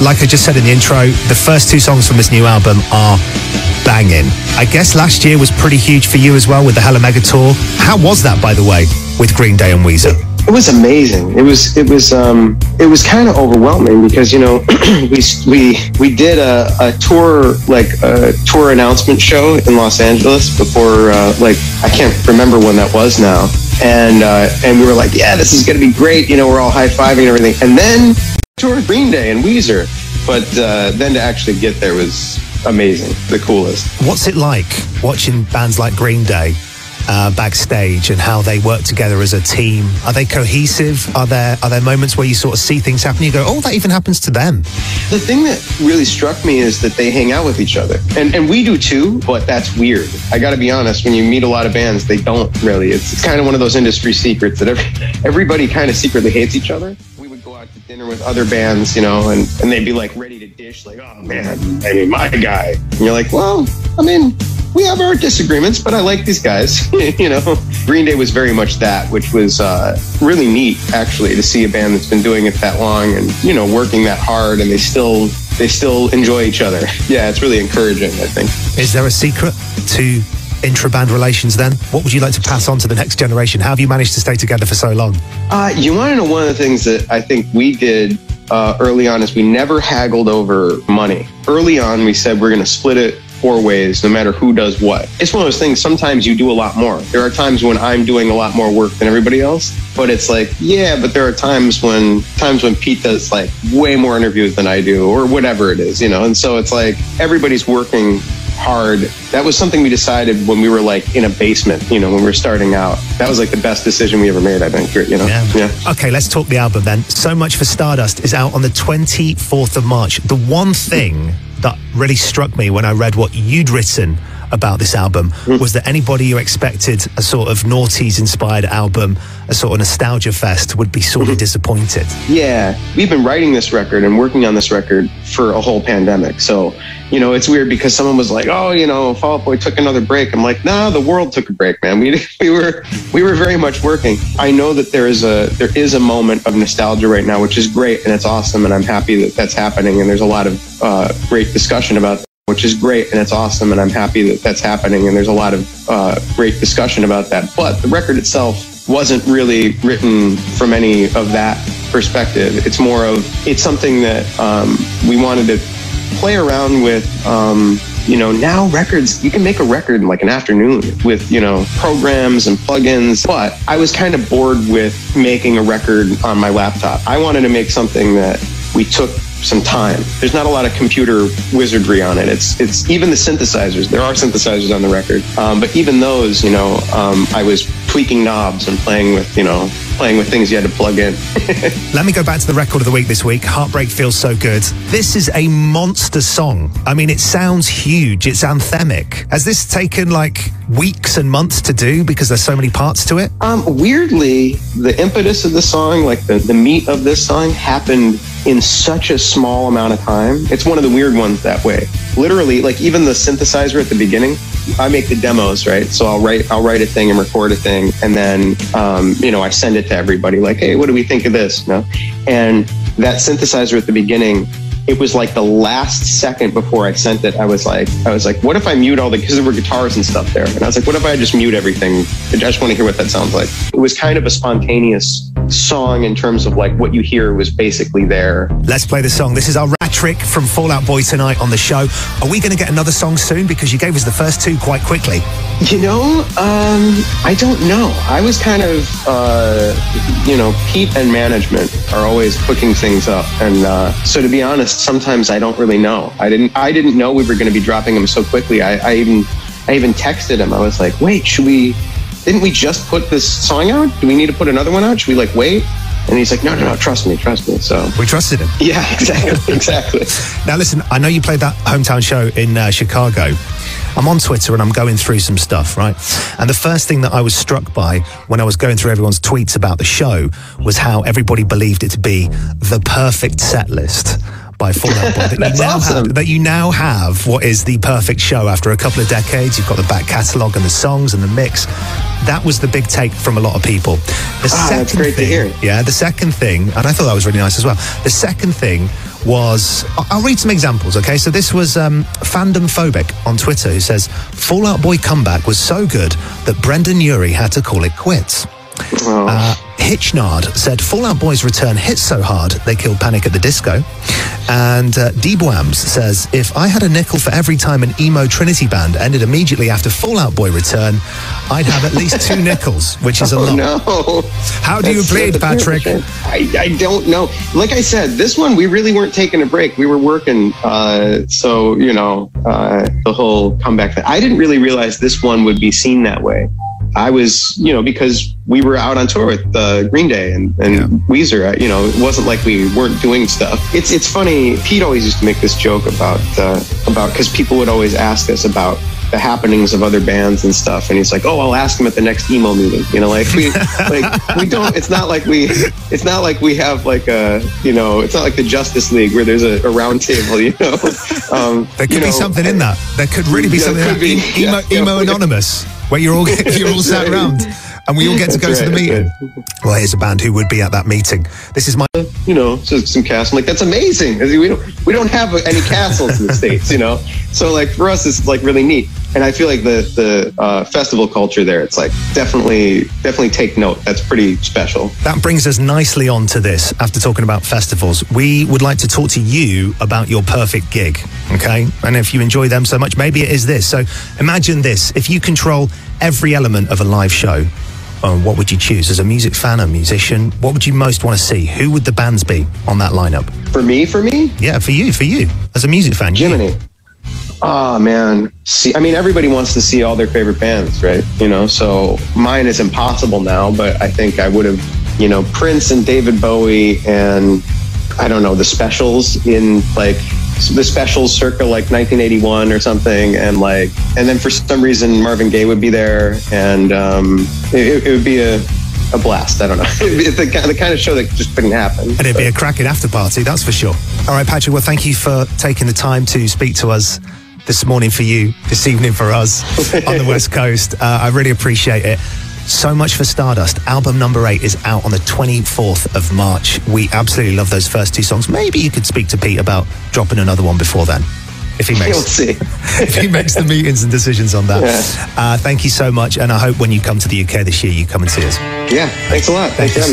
like I just said in the intro, the first two songs from this new album are banging. I guess last year was pretty huge for you as well with the Hella Mega Tour. How was that, by the way, with Green Day and Weezer? It was amazing. It was kind of overwhelming because, you know, we did a tour, like a tour announcement show in Los Angeles before, I can't remember when that was now. And we were like, yeah, this is going to be great. You know, we're all high-fiving and everything. And then toured Green Day and Weezer. But then to actually get there was amazing, the coolest. What's it like watching bands like Green Day backstage and how they work together as a team? Are they cohesive? Are there moments where you sort of see things happen, you go, oh, that even happens to them? The thing that really struck me is that they hang out with each other. And we do too, but that's weird. I gotta be honest, when you meet a lot of bands, they don't really. It's kind of one of those industry secrets that everybody kind of secretly hates each other. We would go out to dinner with other bands, you know, and they'd be like ready to dish, like, oh man, I mean, my guy. And you're like, well, I mean, we have our disagreements, but I like these guys. You know, Green Day was very much that, which was really neat, actually, to see a band that's been doing it that long and, you know, working that hard, and they still enjoy each other. Yeah, it's really encouraging, I think. Is there a secret to intra-band relations then? What would you like to pass on to the next generation? How have you managed to stay together for so long? You want to know one of the things that I think we did early on is we never haggled over money. Early on, we said we're going to split it 4 ways, no matter who does what. It's one of those things, sometimes you do a lot more. There are times when I'm doing a lot more work than everybody else, but it's like, yeah, but there are times when Pete does like way more interviews than I do, or whatever it is, you know? And so it's like, everybody's working hard. That was something we decided when we were like in a basement, you know, when we were starting out. That was like the best decision we ever made, I think, you know? Yeah. Okay, let's talk the album then. So Much for Stardust is out on the 24th of March. The one thing that really struck me when I read what you'd written about this album was that anybody who expected a sort of noughties-inspired album, a sort of nostalgia fest, would be sorely disappointed. Yeah, we've been writing this record and working on this record for a whole pandemic. So, you know, it's weird because someone was like, oh, you know, Fall Out Boy took another break. I'm like, nah, the world took a break, man. We were very much working. I know that there is a moment of nostalgia right now, which is great and it's awesome, and I'm happy that that's happening. And there's a lot of great discussion about that, which is great, and it's awesome, and I'm happy that that's happening, and there's a lot of great discussion about that. But the record itself wasn't really written from any of that perspective. It's more of, it's something that we wanted to play around with. You know, now records, you can make a record in like an afternoon with, you know, programs and plugins. But I was kind of bored with making a record on my laptop. I wanted to make something that we took some time. There's not a lot of computer wizardry on it. It's even the synthesizers. There are synthesizers on the record, but even those, you know, I was tweaking knobs and playing with things you had to plug in. Let me go back to the record of the week this week. Heartbreak Feels So Good. This is a monster song. I mean, it sounds huge. It's anthemic. Has this taken like weeks and months to do because there's so many parts to it? Weirdly, the impetus of the song, like the meat of this song, happened in such a small amount of time. It's one of the weird ones that way. Literally, like even the synthesizer at the beginning, I make the demos, right? So I'll write a thing and record a thing, and then you know, I send it to everybody like, hey, what do we think of this? You know? And that synthesizer at the beginning, it was like the last second before I sent it, I was like, what if I mute all because there were guitars and stuff there. And I was like, what if I just mute everything? I just want to hear what that sounds like. It was kind of a spontaneous song in terms of like what you hear was basically there. Let's play the song. This is our Rat Trick from Fall Out Boy tonight on the show. Are we going to get another song soon? Because you gave us the first two quite quickly. You know, I don't know. I was kind of, you know, Pete and management are always cooking things up. And so to be honest, sometimes I don't really know. I didn't know we were going to be dropping them so quickly. I even texted him. I was like, wait, didn't we just put this song out? Do we need to put another one out? Should we like wait? And he's like, no, trust me. So we trusted him. Yeah, exactly. Now listen, I know you played that hometown show in Chicago. I'm on Twitter and I'm going through some stuff, right? And the first thing that I was struck by when I was going through everyone's tweets about the show was how everybody believed it to be the perfect set list by Fall Out Boy. That you now have what is the perfect show after a couple of decades. You've got the back catalogue and the songs and the mix. That was the big take from a lot of people. That's great to hear. Yeah, the second thing, and I thought that was really nice as well. The second thing was, I'll read some examples, okay? So this was Fandom Phobic on Twitter, who says, Fall Out Boy comeback was so good that Brendan Urie had to call it quits. Hitchnard said, Fall Out Boy's return hit so hard they killed Panic at the Disco. And Debwams says, if I had a nickel for every time an emo Trinity band ended immediately after Fall Out Boy return, I'd have at least 2 nickels, which is a lot. No. How do you plead, Patrick? I don't know. Like I said, this one, we really weren't taking a break. We were working. So, you know, the whole comeback thing. I didn't really realize this one would be seen that way. I was, you know, because we were out on tour with Green Day and Weezer, you know, it wasn't like we weren't doing stuff. It's funny. Pete always used to make this joke about because people would always ask us about the happenings of other bands and stuff, and he's like, "Oh, I'll ask him at the next emo meeting." You know, like we don't. It's not like we have like a, you know, it's not like the Justice League where there's a round table. You know, there could be something in that. There could really be something. Could be, emo Anonymous, where you're all sat around. And we all get to go to the meeting. Right. Well, here's a band who would be at that meeting. This is my, you know, so some cast. I'm like, that's amazing. We don't have any castles in the States, you know. So like for us, it's like really neat. And I feel like the festival culture there, it's like definitely take note. That's pretty special. That brings us nicely on to this. After talking about festivals, we would like to talk to you about your perfect gig. Okay, and if you enjoy them so much, maybe it is this. So imagine this: if you control every element of a live show, what would you choose? As a music fan, a musician, what would you most want to see? Who would the bands be on that lineup? For me? Yeah, for you. As a music fan. Jiminy. Oh, man. See, I mean, everybody wants to see all their favorite bands, right? You know, so mine is impossible now, but I think I would have, you know, Prince and David Bowie and, I don't know, the Specials in like, the Specials circa like 1981 or something, and then for some reason Marvin Gaye would be there, and it would be a blast. I don't know. It's the kind of show that just couldn't happen. And it'd be a cracking after party, that's for sure. All right, Patrick, well, thank you for taking the time to speak to us this morning for you, this evening for us on the West Coast. I really appreciate it. So much for Stardust. Album number 8 is out on the 24th of March. We absolutely love those first 2 songs. Maybe you could speak to Pete about dropping another one before then, if he makes, we'll see. if he makes the meetings and decisions on that. Yeah. Thank you so much, and I hope when you come to the UK this year, you come and see us. Yeah, thanks a lot. Thanks.